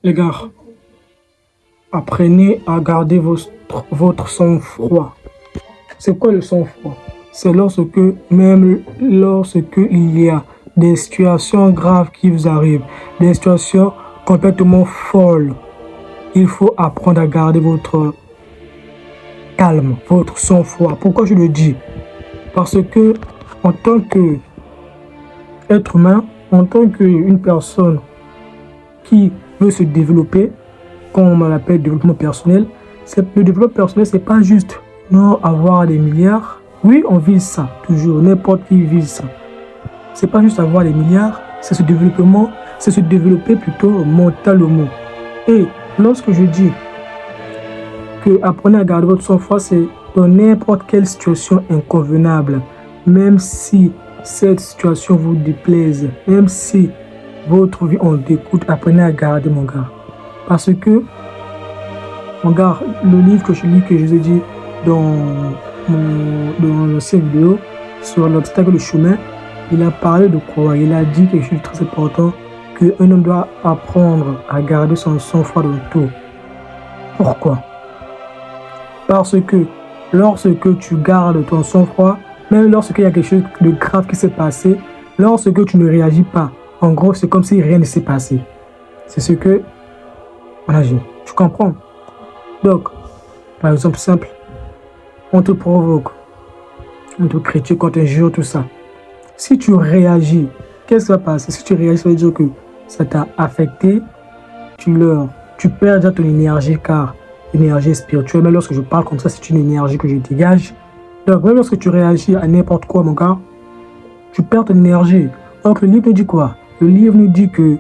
Les gars, apprenez à garder votre sang-froid. C'est quoi le sang-froid? C'est même lorsque il y a des situations graves qui vous arrivent, des situations complètement folles, il faut apprendre à garder votre calme, votre sang-froid. Pourquoi je le dis? Parce que en tant qu'être humain, en tant qu'une personne qui veut se développer, comme on l'appelle développement personnel, le développement personnel, c'est pas juste non avoir des milliards. Oui, on vise ça, toujours, n'importe qui vise ça. C'est pas juste avoir des milliards, c'est se développer plutôt mentalement. Et lorsque je dis que apprenez à garder votre sang-froid, c'est dans n'importe quelle situation inconvenable, même si cette situation vous déplaise, même si votre vie en découte, apprenez à garder, mon gars. Parce que, mon gars, le livre que je lis, que je vous ai dit dans l'ancienne vidéo sur l'obstacle de chemin, il a parlé de quoi? Il a dit quelque chose de très important, qu'un homme doit apprendre à garder son sang-froid dans tout. Pourquoi? Parce que lorsque tu gardes ton sang-froid, même lorsqu'il y a quelque chose de grave qui s'est passé, lorsque tu ne réagis pas, en gros, c'est comme si rien ne s'est passé. C'est ce que on a dit. Tu comprends? Donc, par exemple simple, on te provoque, on te critique, on te jure, tout ça. Si tu réagis, qu'est-ce qui va passer? Si tu réagis, ça veut dire que ça t'a affecté, tu perds déjà ton énergie, car l'énergie spirituelle, même lorsque je parle comme ça, c'est une énergie que je dégage. Donc, même lorsque tu réagis à n'importe quoi, mon gars, tu perds ton énergie. Donc, le livre nous dit quoi? Le livre nous dit que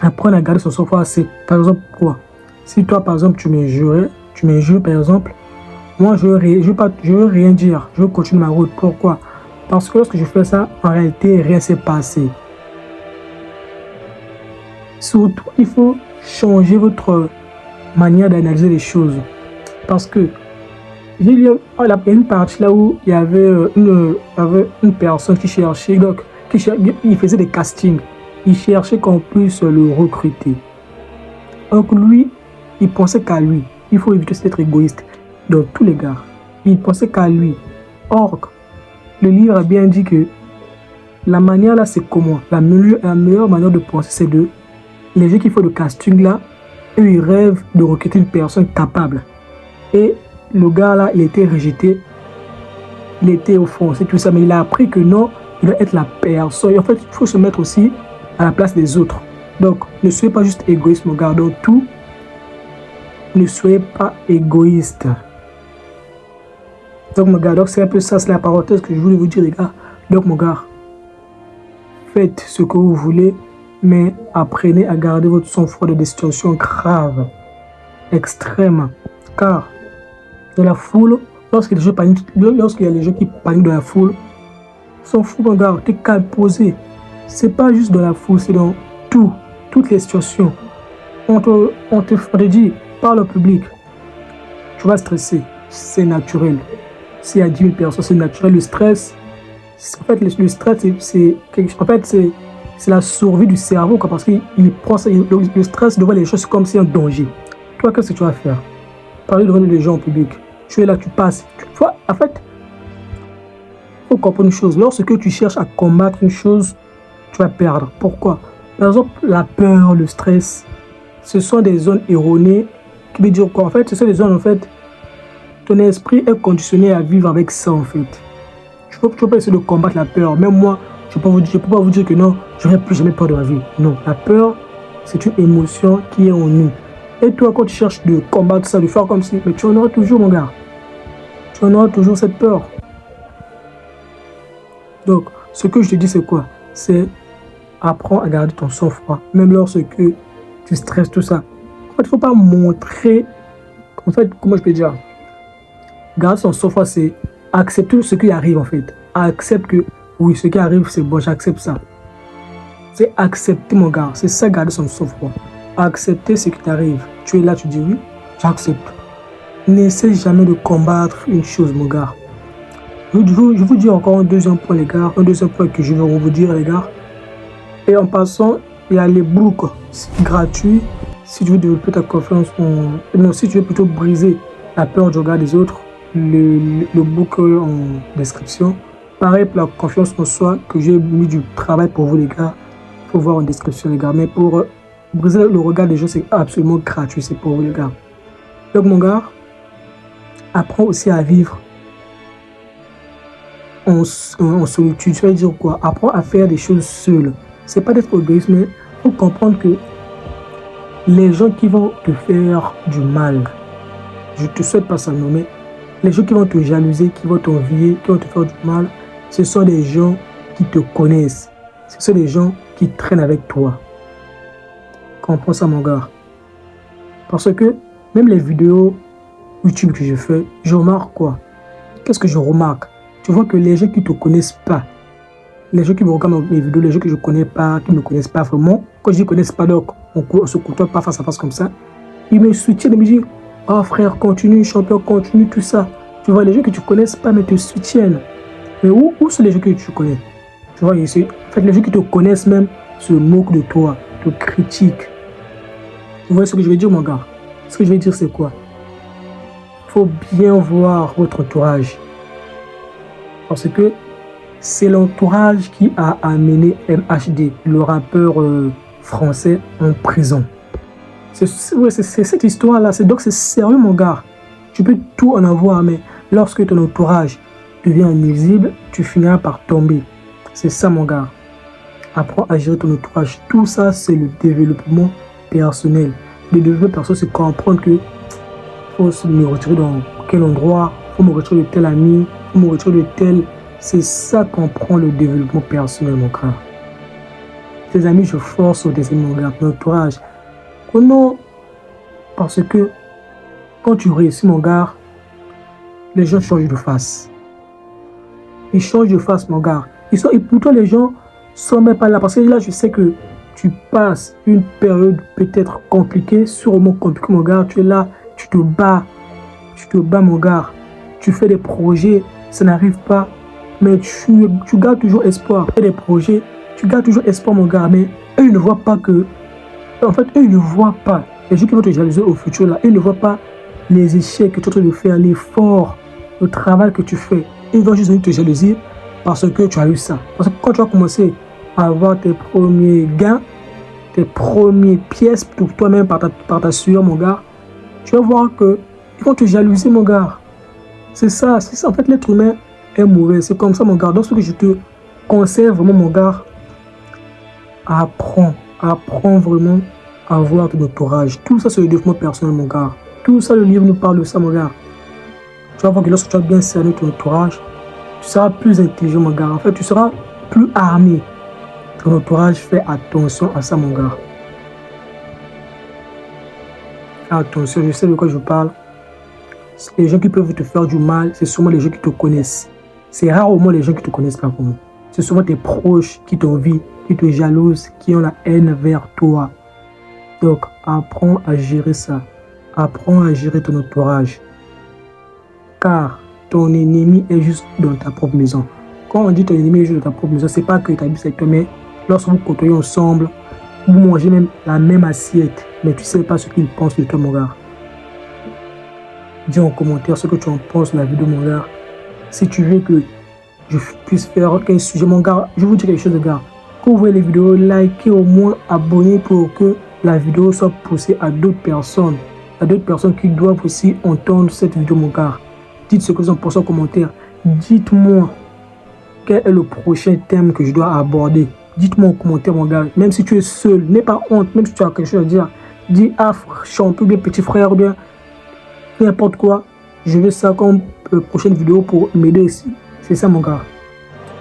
apprendre à garder son sang-froid, c'est par exemple quoi? Si toi, par exemple, tu m'injures, par exemple, moi, je veux rien dire. Je veux continuer ma route. Pourquoi? Parce que lorsque je fais ça, en réalité, rien ne s'est passé. Surtout, il faut changer votre manière d'analyser les choses. Parce que il y a une partie là où il y avait une personne qui cherchait, donc il faisait des castings. Il cherchait qu'on puisse le recruter. Donc lui, il pensait qu'à lui. Il faut éviter d'être égoïste dans tous les gars. Il pensait qu'à lui. Or, le livre a bien dit que la manière là, c'est comment? La meilleure manière de penser, c'est les gens qui font le casting là, eux, ils rêvent de recruter une personne capable. Et le gars là, il était rejeté. Il était offensé, tout ça. Mais il a appris que non, il doit être la personne. Et en fait, il faut se mettre aussi à la place des autres. Donc, ne soyez pas juste égoïste, mon gars. Dans tout, ne soyez pas égoïste. Donc, mon gars, donc c'est un peu ça, c'est la parenthèse que je voulais vous dire, les gars. Donc, mon gars, faites ce que vous voulez, mais apprenez à garder votre sang-froid dans des situations graves, extrêmes. Car dans la foule, lorsqu'il y a des gens qui paniquent dans la foule, s'en fout, mon gars, t'es calme, posé. C'est pas juste dans la foule, c'est dans toutes les situations. On te dit, parle au public, tu vas stresser, c'est naturel. S'il y a 10 000 personnes, c'est naturel. Le stress, en fait, le stress, c'est la survie du cerveau, quoi, parce qu'il prend ça, le stress devant les choses comme si un danger. Toi, qu'est-ce que tu vas faire? Parler devant les gens au public. Tu es là, tu passes. En fait, il faut comprendre une chose. Lorsque tu cherches à combattre une chose, tu vas perdre. Pourquoi? Par exemple, la peur, le stress, ce sont des zones erronées. Qui veut dire quoi? En fait, ce sont des zones, en fait, ton esprit est conditionné à vivre avec ça, en fait. Tu ne peux pas essayer de combattre la peur. Même moi, je ne peux pas vous dire que non, je n'aurai plus jamais peur de ma vie. Non, la peur, c'est une émotion qui est en nous. Et toi, quand tu cherches de combattre ça, de faire comme si, mais tu en auras toujours, mon gars. Tu en auras toujours cette peur. Donc, ce que je te dis, c'est quoi? C'est apprends à garder ton sang-froid, même lorsque tu stresses, tout ça. En fait, il ne faut pas montrer. En fait, comment je peux dire? Garder son sang-froid, c'est accepter ce qui arrive, en fait. Accepte que, oui, ce qui arrive, c'est bon, j'accepte ça. C'est accepter, mon gars. C'est ça, garder son sang-froid. Accepter ce qui t'arrive. Tu es là, tu dis oui, j'accepte. N'essaie jamais de combattre une chose, mon gars. Je vous dis encore un deuxième point, les gars. Un deuxième point que je vais vous dire, les gars. Et en passant, il y a les books gratuits si tu veux développer ta confiance non, si tu veux plutôt briser la peur du regard des autres, le book en description. Pareil pour la confiance en soi, que j'ai mis du travail pour vous les gars. Il faut voir en description les gars. Mais pour briser le regard des gens, c'est absolument gratuit, c'est pour vous les gars. Donc mon gars, apprends aussi à vivre en solitude. Ça veut dire quoi? Apprends à faire des choses seul. C'est pas d'être égoïste, mais il faut comprendre que les gens qui vont te faire du mal, je te souhaite pas ça nommer, les gens qui vont te jalouser, qui vont t'envier, qui vont te faire du mal, ce sont des gens qui te connaissent. Ce sont des gens qui traînent avec toi. Comprends ça mon gars. Parce que même les vidéos YouTube que je fais, je remarque quoi? Qu'est-ce que je remarque? Tu vois que les gens qui ne te connaissent pas, les gens qui me regardent mes vidéos, les gens que je ne connais pas, qui ne me connaissent pas vraiment, quand je ne connais pas, donc on se côtoie pas face à face comme ça, ils me soutiennent et me disent « Oh frère, continue, champion, continue, tout ça. » Tu vois, les gens que tu ne connais pas, mais te soutiennent. Mais où sont les gens que tu connais? Tu vois, en fait, les gens qui te connaissent même se moquent de toi, te critiquent. Vous voyez ce que je veux dire, mon gars? Ce que je veux dire, c'est quoi? Il faut bien voir votre entourage. Parce que c'est l'entourage qui a amené MHD, le rappeur français, en prison. C'est cette histoire-là. Donc c'est sérieux, mon gars. Tu peux tout en avoir, mais lorsque ton entourage devient nuisible, tu finiras par tomber. C'est ça, mon gars. Apprends à gérer ton entourage. Tout ça, c'est le développement personnel. Le développement personnel, c'est comprendre que faut me retirer dans quel endroit, faut me retirer de tel ami, faut me retirer de tel. C'est ça qu'on prend le développement personnel, mon gars. Tes amis, je force sur tes amis, mon gars, ton entourage. Comment? Parce que quand tu réussis, mon gars, les gens changent de face. Ils changent de face, mon gars. Et pour toi, les gens sont même pas là. Parce que là, je sais que tu passes une période peut-être compliquée, sûrement compliquée, mon gars. Tu es là, tu te bats, mon gars. Tu fais des projets, ça n'arrive pas. Mais tu gardes toujours espoir. Tu fais des projets, tu gardes toujours espoir, mon gars. Mais eux, ils ne voient pas que... En fait, eux, ils ne voient pas. Les gens qui vont te jalouser au futur, là, ils ne voient pas les échecs que tu es en train de faire, l'effort, le travail que tu fais. Ils vont juste venir te jalouser parce que tu as eu ça. Parce que quand tu vas commencer à avoir tes premiers gains, tes premières pièces pour toi-même par ta sueur, mon gars, tu vas voir que ils vont te jalouser, mon gars. C'est ça. En fait, l'être humain est mauvais. C'est comme ça, mon gars. Donc, ce que je te conseille vraiment, mon gars, apprends vraiment à avoir ton entourage. Tout ça, c'est le développement personnel, mon gars. Tout ça, le livre nous parle de ça, mon gars. Tu vas voir que lorsque tu as bien cerné ton entourage, tu seras plus intelligent, mon gars. En fait, tu seras plus armé. Ton entourage, fais attention à ça, mon gars. Fais attention, je sais de quoi je parle. Les gens qui peuvent te faire du mal, c'est souvent les gens qui te connaissent. C'est rarement les gens qui te connaissent pas vraiment. C'est souvent tes proches qui t'envient, qui te jalousent, qui ont la haine vers toi. Donc, apprends à gérer ça. Apprends à gérer ton entourage. Car ton ennemi est juste dans ta propre maison. Quand on dit ton ennemi est juste dans ta propre maison, c'est pas que tu habites avec toi, mais lorsque vous côtoyez ensemble, vous mangez même la même assiette, mais tu ne sais pas ce qu'il pense de toi, mon gars. Dis en commentaire ce que tu en penses de la vidéo, mon gars. Si tu veux que je puisse faire un sujet, mon gars, je vous dis quelque chose, les gars. Quand vous voyez les vidéos, likez au moins, abonnez pour que la vidéo soit poussée à d'autres personnes. À d'autres personnes qui doivent aussi entendre cette vidéo, mon gars. Dites ce que vous en pensez en commentaire. Dites-moi quel est le prochain thème que je dois aborder. Dites-moi en commentaire, mon gars. Même si tu es seul, n'aie pas honte. Même si tu as quelque chose à dire, dis ah champion, bien petit frère, bien n'importe quoi. Je veux ça comme prochaine vidéo pour m'aider ici. C'est ça, mon gars.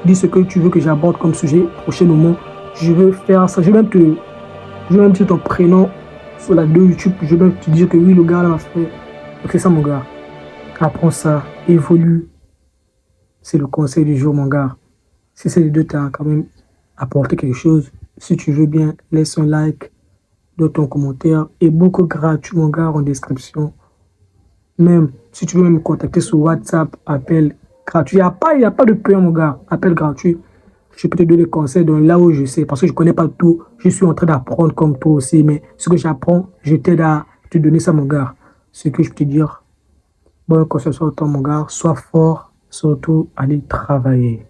Dis ce que tu veux que j'aborde comme sujet prochainement. Je veux faire ça. Je vais même dire ton prénom sur la vidéo YouTube. Je vais même te dire que oui, le gars là m'a fait. Donc c'est ça, mon gars. Apprends ça, évolue. C'est le conseil du jour, mon gars. Si ces vidéos t'ont quand même apporté quelque chose, si tu veux bien, laisse un like, donne ton commentaire. Et beaucoup gratuit, mon gars, en description. Même si tu veux me contacter sur WhatsApp, appel gratuit. Il n'y a pas de payant, mon gars. Appel gratuit. Je peux te donner des conseils dans là où je sais, parce que je ne connais pas tout. Je suis en train d'apprendre comme toi aussi, mais ce que j'apprends, je t'aide à te donner ça, mon gars. Ce que je peux te dire, bon, que ce soit toi, mon gars, sois fort, surtout aller travailler.